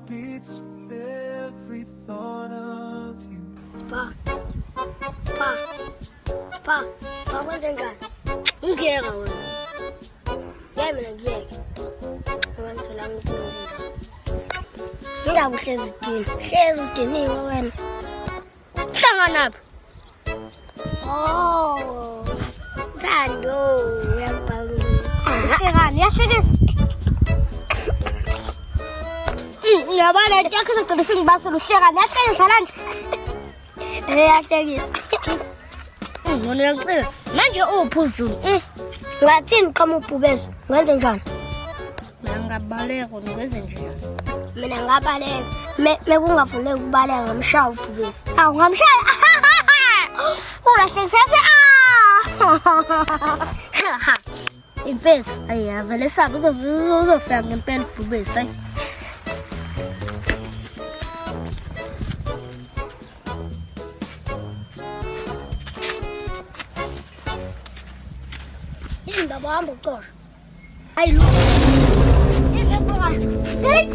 beats with every thought of you. Spa, kwenze njani? Ngiyeka wena. Yami ngiyeke. Abantu phela ngifuna. Ingabe uhlezi udiniwe wena. Hlanganaphi? Oh. Thando, uyabhalula. Sekani, yahlekisa. Ngiyabona into yakho izogcina singibasela uhlekani. Yahlekisa lanje. Yahlekisa. Ngone ngicela. Manje uphuzulu. Ngathini qhamu ubhubezi? Ngenze njani? Mina ngabaleka ngikwenze njani? Mina ngabaleka. Mekungafuneki ukubaleka ngamshaya ubhubezi. Awu ngamshaya. Ungahlekisa. Imfezi ayavele sabe uzofika ngempela ubhubezi hayi. Yini baba hamba uqosha. Hayi lo. Hey.